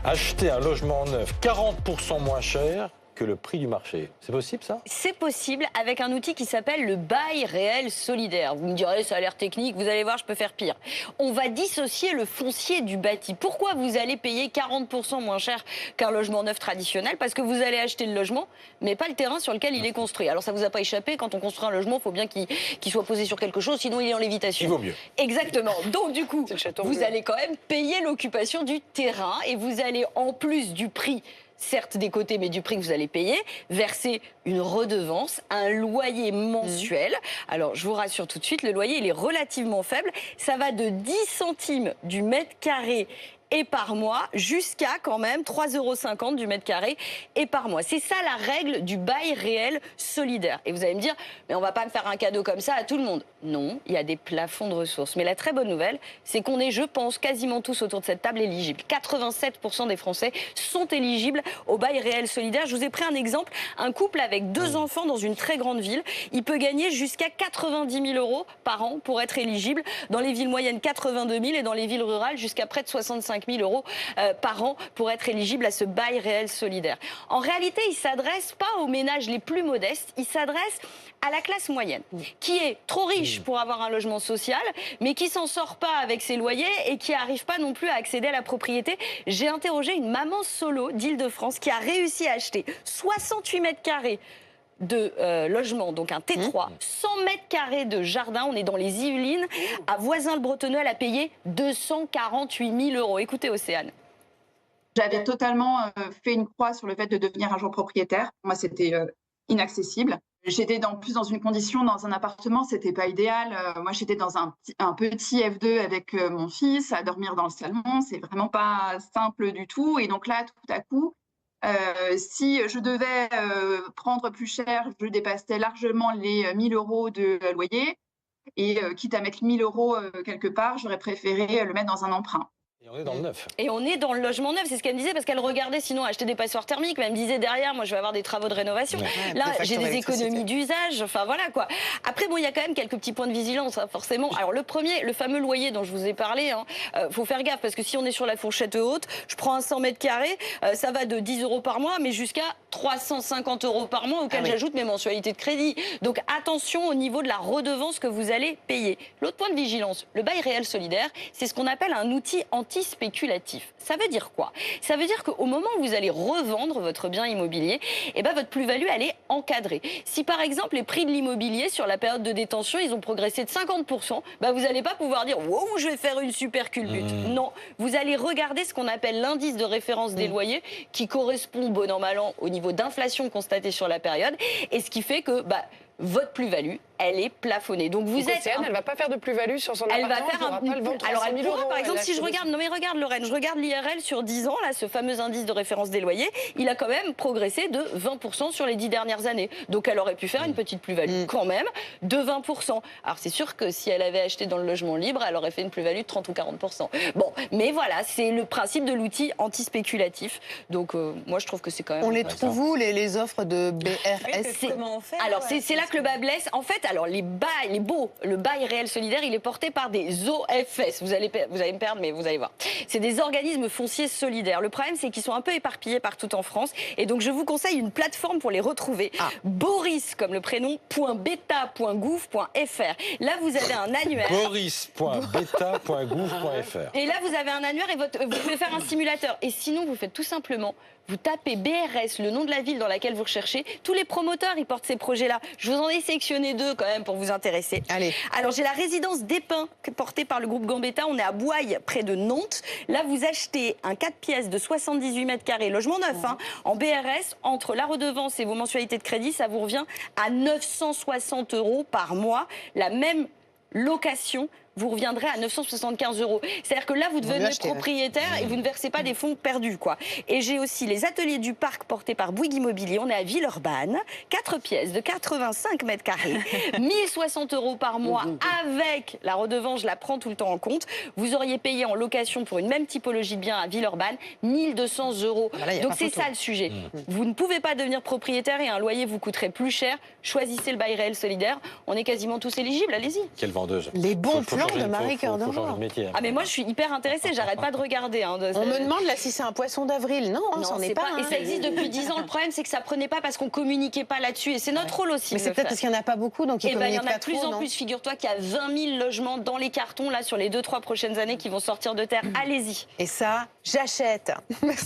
acheter un logement neuf 40% moins cher que le prix du marché. C'est possible, ça? C'est possible avec un outil qui s'appelle le bail réel solidaire. Vous me direz, ça a l'air technique, vous allez voir, je peux faire pire. On va dissocier le foncier du bâti. Pourquoi vous allez payer 40% moins cher qu'un logement neuf traditionnel? Parce que vous allez acheter le logement, mais pas le terrain sur lequel il est construit. Alors ça vous a pas échappé, quand on construit un logement, il faut bien qu'il soit posé sur quelque chose, sinon il est en lévitation. Il vaut mieux. Exactement. Donc du coup, vous allez quand même payer l'occupation du terrain et vous allez, en plus du prix, certes des côtés, mais du prix que vous allez payer, verser une redevance, un loyer mensuel. Alors, je vous rassure tout de suite, le loyer, il est relativement faible. Ça va de 10 centimes du mètre carré et par mois, jusqu'à quand même 3,50 € du mètre carré et par mois. C'est ça la règle du bail réel solidaire. Et vous allez me dire, mais on va pas me faire un cadeau comme ça à tout le monde. Non, il y a des plafonds de ressources. Mais la très bonne nouvelle, c'est qu'on est, je pense, quasiment tous autour de cette table éligibles. 87% des Français sont éligibles au bail réel solidaire. Je vous ai pris un exemple, un couple avec 2 enfants dans une très grande ville, il peut gagner jusqu'à 90 000 € par an pour être éligible. Dans les villes moyennes, 82 000 et dans les villes rurales, jusqu'à près de 65 000 € par an pour être éligible à ce bail réel solidaire. En réalité, il ne s'adresse pas aux ménages les plus modestes, il s'adresse à la classe moyenne, qui est trop riche pour avoir un logement social, mais qui s'en sort pas avec ses loyers et qui n'arrive pas non plus à accéder à la propriété. J'ai interrogé une maman solo d'Île-de-France qui a réussi à acheter 68 mètres carrés de logement, donc un T3, 100 mètres carrés de jardin, on est dans les Yvelines, à Voisin-le-Bretonneux, elle a payé 248 000 €. Écoutez Océane. J'avais totalement fait une croix sur le fait de devenir un jour propriétaire. Moi, c'était inaccessible. J'étais en plus dans une condition, dans un appartement, c'était pas idéal. Moi, j'étais dans un petit F2 avec mon fils, à dormir dans le salon. C'est vraiment pas simple du tout. Et donc là, tout à coup, si je devais prendre plus cher, je dépassais largement les 1 000 € de loyer. Et quitte à mettre 1 000 € quelque part, j'aurais préféré le mettre dans un emprunt. Et on est dans le neuf. Et on est dans le logement neuf, c'est ce qu'elle me disait, parce qu'elle regardait sinon acheter des passoires thermiques, mais elle me disait derrière, moi je vais avoir des travaux de rénovation. Ouais, là, j'ai des économies d'usage, enfin voilà quoi. Après, bon, il y a quand même quelques petits points de vigilance, hein, forcément. Alors le premier, le fameux loyer dont je vous ai parlé, faut faire gaffe, parce que si on est sur la fourchette haute, je prends un 100 mètres carrés, ça va de 10 € par mois, mais jusqu'à 350 € par mois, auquel j'ajoute mes mensualités de crédit. Donc attention au niveau de la redevance que vous allez payer. L'autre point de vigilance, le bail réel solidaire, c'est ce qu'on appelle un outil anti-spéculatif. Ça veut dire quoi? Ça veut dire qu'au moment où vous allez revendre votre bien immobilier, eh ben votre plus-value, elle est encadrée. Si par exemple les prix de l'immobilier sur la période de détention, ils ont progressé de 50%, ben vous n'allez pas pouvoir dire « wow, je vais faire une super culbute ». Non, vous allez regarder ce qu'on appelle l'indice de référence des loyers qui correspond bon an mal an au niveau d'inflation constatée sur la période et ce qui fait que votre plus-value, elle est plafonnée. Donc vous êtes. Océane, elle va pas faire de plus-value sur son appartement. Elle va faire alors elle pourra, par exemple, si je regarde, non mais regarde Lorraine, je regarde l'IRL sur 10 ans, là, ce fameux indice de référence des loyers, il a quand même progressé de 20% sur les 10 dernières années. Donc elle aurait pu faire une petite plus-value quand même de 20%. Alors c'est sûr que si elle avait acheté dans le logement libre, elle aurait fait une plus-value de 30 ou 40%. Bon, mais voilà, c'est le principe de l'outil anti-spéculatif. Donc moi je trouve que c'est quand même. On les trouve où les offres de BRS? Comment on fait? Alors c'est là que le bas blesse. En fait, alors le bail réel solidaire, il est porté par des OFS. Vous allez me perdre, mais vous allez voir. C'est des organismes fonciers solidaires. Le problème, c'est qu'ils sont un peu éparpillés partout en France. Et donc, je vous conseille une plateforme pour les retrouver. Boris, comme le prénom, .beta.gouv.fr. Là, vous avez un annuaire. Boris.beta.gouv.fr. Et là, vous avez un annuaire et vous pouvez faire un simulateur. Et sinon, vous faites tout simplement, vous tapez BRS, le nom de la ville dans laquelle vous recherchez. Tous les promoteurs, ils portent ces projets-là. Je vous en ai sélectionné 2 quand même pour vous intéresser. Allez. Alors, j'ai la résidence d'Épin, portée par le groupe Gambetta. On est à Bouaille, près de Nantes. Là, vous achetez un 4 pièces de 78 mètres carrés, logement neuf, en BRS. Entre la redevance et vos mensualités de crédit, ça vous revient à 960 € par mois. La même location vous reviendrez à 975 €. C'est-à-dire que là, vous devenez propriétaire et vous ne versez pas des fonds perdus, quoi. Et j'ai aussi les ateliers du parc portés par Bouygues Immobilier. On est à Villeurbanne, 4 pièces de 85 mètres carrés, 1060 € par mois avec la redevance, je la prends tout le temps en compte. Vous auriez payé en location pour une même typologie de bien à Villeurbanne 1200 €. Donc c'est ça le sujet. Vous ne pouvez pas devenir propriétaire et un loyer vous coûterait plus cher. Choisissez le bail réel solidaire. On est quasiment tous éligibles, allez-y. Quelle vendeuse. Les bons plans. plan de Marie Cœur Faut changer d'Aurore. de métier. Ah mais moi je suis hyper intéressée, j'arrête pas de regarder. Hein, On me demande là si c'est un poisson d'avril. Non, non, c'en est c'est pas. Et ça existe depuis 10 ans. Le problème c'est que ça prenait pas parce qu'on communiquait pas là-dessus. Et c'est notre rôle aussi. Mais c'est peut-être parce qu'il n'y en a pas beaucoup, donc ils il y communiquent en a pas de plus trop, en non plus. Figure-toi qu'il y a 20 000 logements dans les cartons là sur les 2-3 prochaines années qui vont sortir de terre. Allez-y. Et ça, j'achète. Merci.